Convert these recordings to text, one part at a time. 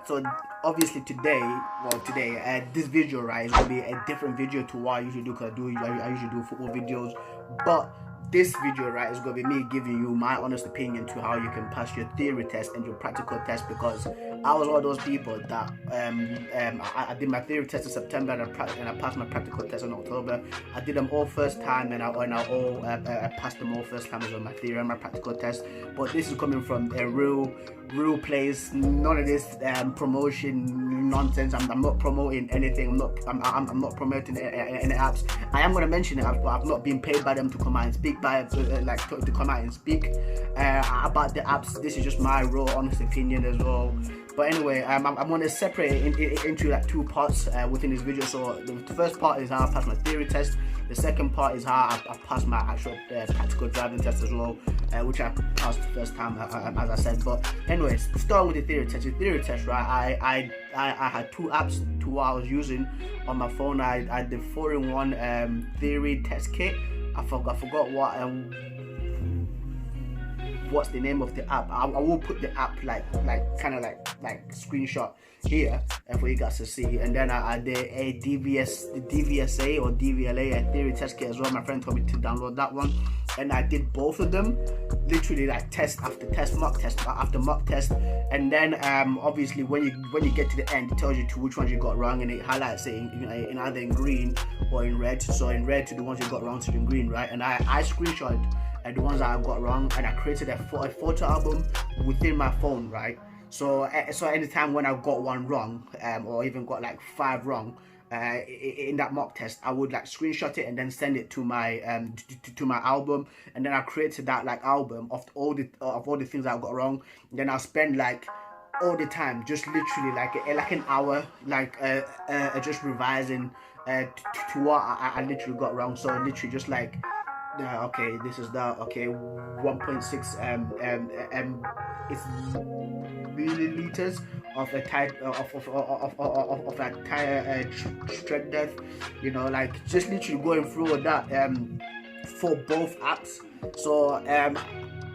So obviously today, this video, right, is gonna be a different video to what I usually do, because I usually do football videos. But this video, right, is gonna be me giving you my honest opinion to how you can pass your theory test and your practical test, because I was one of those people that I did my theory test in September and I passed my practical test in October. I did them all first time, and I passed them all first time as well, my theory and my practical test. But this is coming from a real place, none of this promotion nonsense. I'm not promoting anything. I'm not promoting any apps. I am going to mention apps, but I've not been paid by them to come out and speak to come out and speak about the apps. This is just my raw honest opinion as well. But anyway, I'm going to separate it into like two parts within this video. So the first part is how I passed my theory test. The second part is how I passed my actual practical driving test as well, which I passed the first time, as I said. But anyways, starting with the theory test. The theory test, right? I had two apps to what I was using on my phone. I had the 4-in-1 theory test kit. I forgot what's the name of the app. I will put the app like screenshot here for you guys to see. And then I did a DVSA or DVLA, a theory test kit as well. My friend told me to download that one, and I did both of them, literally like test after test, mock test after mock test. And then obviously when you get to the end, it tells you to which ones you got wrong, and it highlights it in either in green or in red. So in red to the ones you got wrong, to in green, right? And I screenshot the ones that I got wrong, and I created a photo album within my phone, right? So anytime when I got one wrong, or even got like 5 wrong in that mock test, I would like screenshot it and then send it to my album. And then I created that like album of all the things I got wrong. And then I'll spend like all the time, just literally like an hour, just revising to what I literally got wrong. So literally just like, okay, this is that. Okay, 1.6 it's milliliters of a type of a tire strength depth. You know, like just literally going through that for both apps. So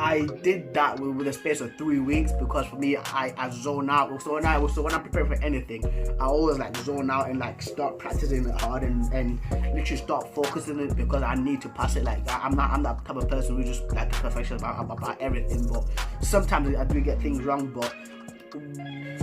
I did that with a space of 3 weeks, because for me, I zone out. So when I'm preparing for anything, I always like zone out and like start practicing it hard and literally start focusing it, because I need to pass it. Like I'm that type of person who just like perfectionist about everything. But sometimes I do get things wrong. But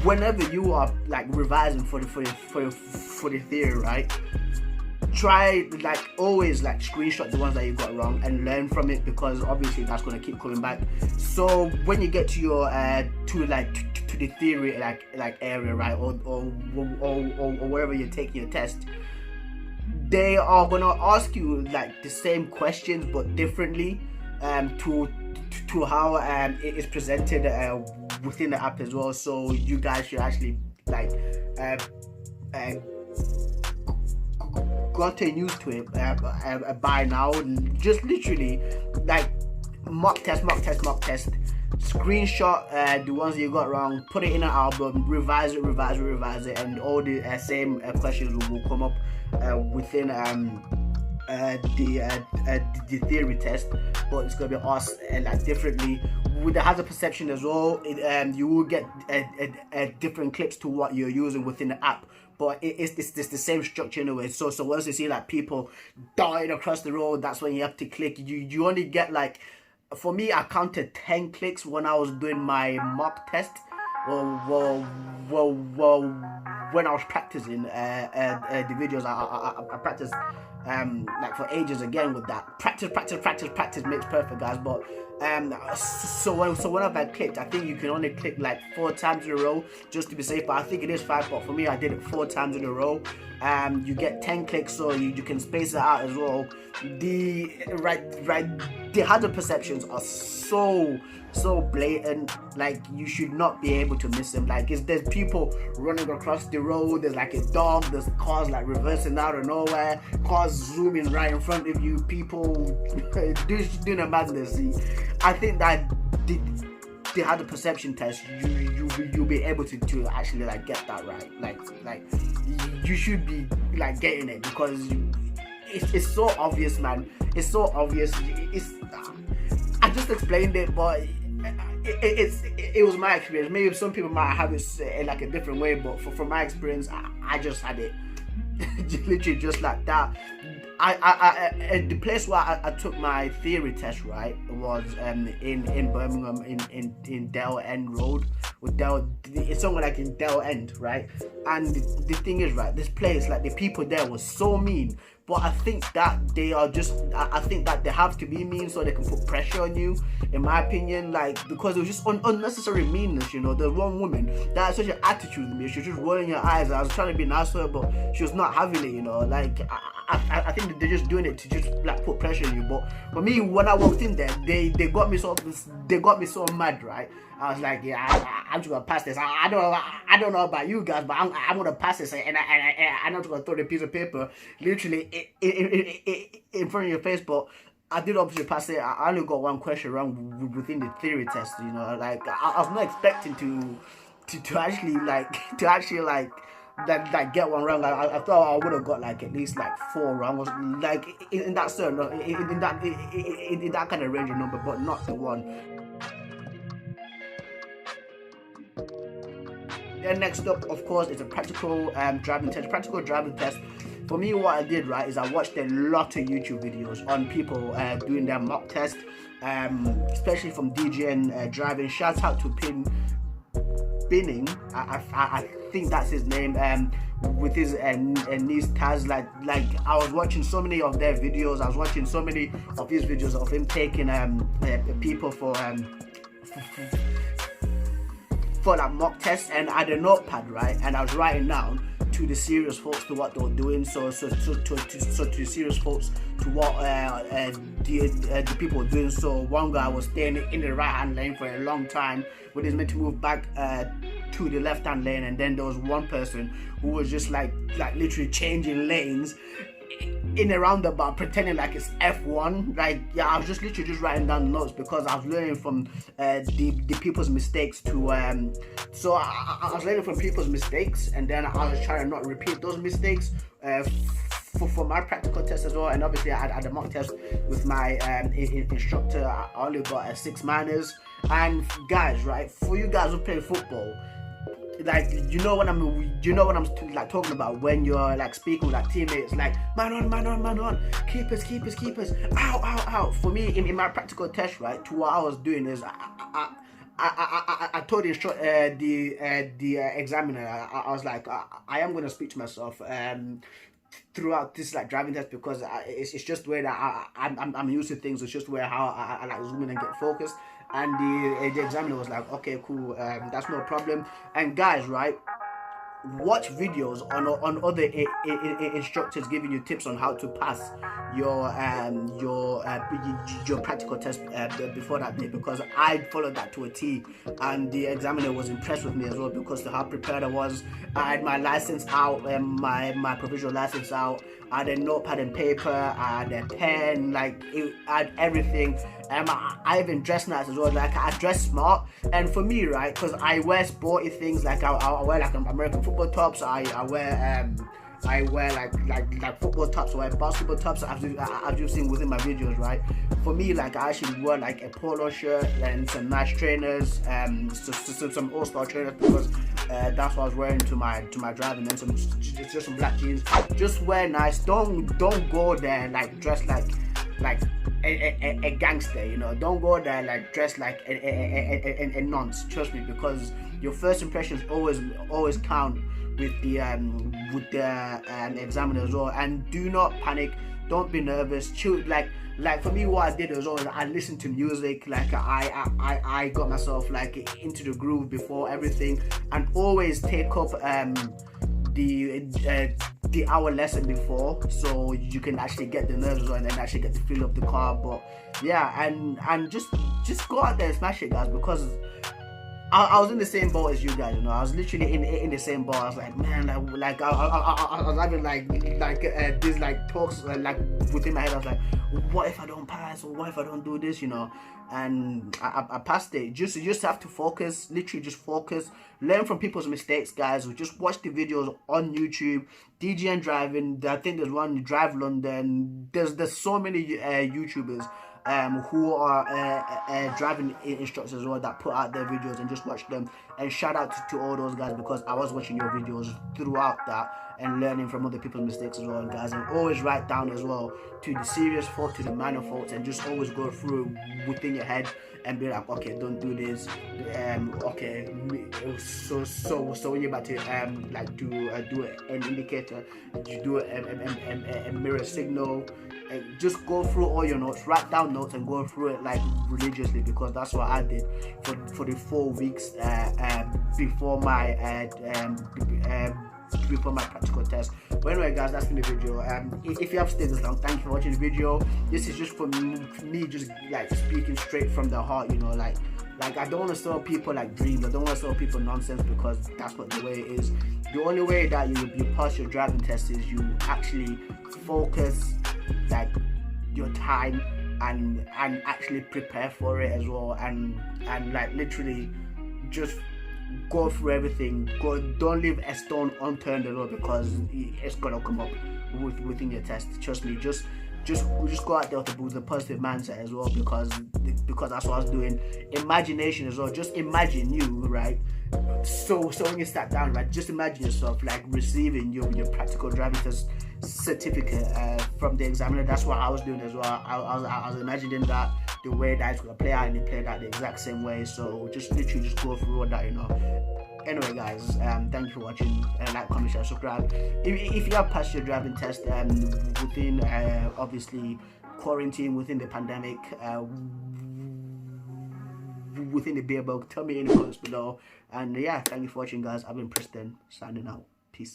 whenever you are like revising for the theory, right? Try like always like screenshot the ones that you got wrong and learn from it, because obviously that's gonna keep coming back. So when you get to your to the theory like area, right, or wherever you're taking your test, they are gonna ask you like the same questions but differently to how it is presented within the app as well. So you guys should actually like gotten used to it by now. Just literally like mock test, screenshot the ones you got wrong, put it in an album, revise it, and all the same questions will come up within the theory test, but it's gonna be asked like differently. With the hazard perception as well, you will get different clips to what you're using within the app, but it's the same structure anyway. So once you see like people darting across the road, that's when you have to click. You only get like, for me, I counted 10 clicks when I was doing my mock test. Well, when I was practicing the videos, I practiced like for ages again with that. Practice makes perfect, guys. But so when I've like clicked, I think you can only click like 4 times in a row just to be safe. But I think it is 5. But for me, I did it 4 times in a row. You get 10 clicks, so you can space it out as well. The hazard perceptions are so blatant, like you should not be able to miss them. Like there's people running across the road, there's like a dog, there's cars like reversing out of nowhere, cars zooming right in front of you, people doing a madness. I think that the hazard perception test, you'll be able to actually like get that right. Like you should be like getting it, because it's so obvious, man. It's so obvious. I just explained it, but it was my experience. Maybe some people might have it like a different way, but from my experience, I just had it literally just like that. The place where I took my theory test, right, was in Birmingham, in Dell End Road, with it's somewhere like in Dell End, right. And the thing is, right, this place, like, the people there was so mean. But I think that they are just, I think that they have to be mean so they can put pressure on you, in my opinion, like, because it was just unnecessary meanness, you know. There's one woman that had such an attitude with me. She was just rolling her eyes. I was trying to be nice to her, but she was not having it, you know. Like, I think that they're just doing it to just, like, put pressure on you. But for me, when I walked in there, they got me so mad, right? I was like, yeah, I'm just gonna pass this. I don't know about you guys, but I'm gonna pass this, and I'm just gonna throw the piece of paper literally in front of your face. But I did obviously pass it. I only got one question wrong within the theory test. You know, like, I was not expecting to actually get one wrong. I thought I would have got like at least like 4 wrong, like in that certain in that kind of range of number, but not the one. Then next up, of course, is a practical driving test. Practical driving test. For me, what I did, right, is I watched a lot of YouTube videos on people doing their mock test, especially from DJN driving. Shout out to Binning. I think that's his name. With his niece Taz, like I was watching so many of their videos. I was watching so many of his videos of him taking people for that mock test, and I had a notepad, right, and I was writing down to the serious folks to what they were doing, so to the serious folks to what the people were doing. So one guy was staying in the right hand lane for a long time, but he's meant to move back to the left hand lane, and then there was one person who was just like literally changing lanes in a roundabout, pretending like it's F1. Like, yeah, I was just literally just writing down notes because I was learning from the people's mistakes to so I was learning from people's mistakes, and then I was trying to not repeat those mistakes for my practical test as well. And obviously I had a mock test with my instructor. I only got 6 minors. And guys, right, for you guys who play football, like, you know what I'm like talking about when you're like speaking with like teammates, like, man on, keepers, ow. For me, in my practical test, right, to what I was doing is I told the examiner, I was like, I am gonna speak to myself throughout this like driving test, because it's just the way that I'm used to things. It's just where how I like zoom in and get focused. And the examiner was like, okay, cool, that's no problem. And guys, right, watch videos on other instructors giving you tips on how to pass your practical test before that day, because I followed that to a T, and the examiner was impressed with me as well because of how prepared I was. I had my license out, my provisional license out. I had a notepad and paper, I had a pen, like, I had everything. I even dressed nice as well, like, I dress smart. And for me, right, because I wear sporty things, like I wear like American football tops, I wear like football tops, I wear basketball tops, as you've seen within my videos, right? For me, like, I actually wear like a polo shirt and some nice trainers, some all-star trainers, because that's what I was wearing to my driving, and just some black jeans. Just wear nice. Don't go there like dressed like a gangster, you know. Don't go there like dressed like a nonce. Trust me, because your first impressions always count with the examiner as well. And do not panic. Don't be nervous. Chill. Like for me, what I did was always I listened to music. Like I got myself like into the groove before everything, and always take up the hour lesson before, so you can actually get the nerves on and actually get the feel of the car. But yeah, and just go out there and smash it, guys, because I was in the same boat as you guys, you know. I was literally in the same boat. I was like, man, I was having these like talks like within my head. I was like, what if I don't pass, or what if I don't do this, you know? And I passed it. You just have to focus, literally just focus. Learn from people's mistakes, guys. Just watch the videos on YouTube. DJN driving. I think there's one, Drive London. There's so many YouTubers. who are driving instructors as well that put out their videos, and just watch them. And shout out to all those guys, because I was watching your videos throughout that and learning from other people's mistakes as well, guys. And always write down as well to the serious fault, to the minor faults, and just always go through within your head and be like, okay, don't do this. Okay, so when you're about to like do an indicator, you do a mirror signal. Just go through all your notes, write down notes, and go through it like religiously, because that's what I did for the 4 weeks before my before my practical test. But anyway, guys, that's been the video. If you have stayed this long, thank you for watching the video. This is just for me just like speaking straight from the heart, you know, like I don't want to sell people like dreams. I don't want to sell people nonsense, because that's not the way it is. The only way that you pass your driving test is you actually focus like your time and actually prepare for it as well, and like literally just go through everything. Don't leave a stone unturned at all, because it's gonna come up within your test. Trust me. Just go out there with a positive mindset as well, because that's what I was doing. Imagination as well. Just imagine you, right? So when you sat down, right, just imagine yourself like receiving your practical driving test certificate from the examiner. That's what I was doing as well. I was imagining that the way that it's gonna play out, and it played out the exact same way. So just literally just go through all that, you know. Anyway, guys, thank you for watching. Like, comment, share, subscribe. If you have passed your driving test within obviously quarantine, within the pandemic, within the beer bug, tell me in the comments below. And yeah, thank you for watching, guys. I've been Preston, signing out. Peace.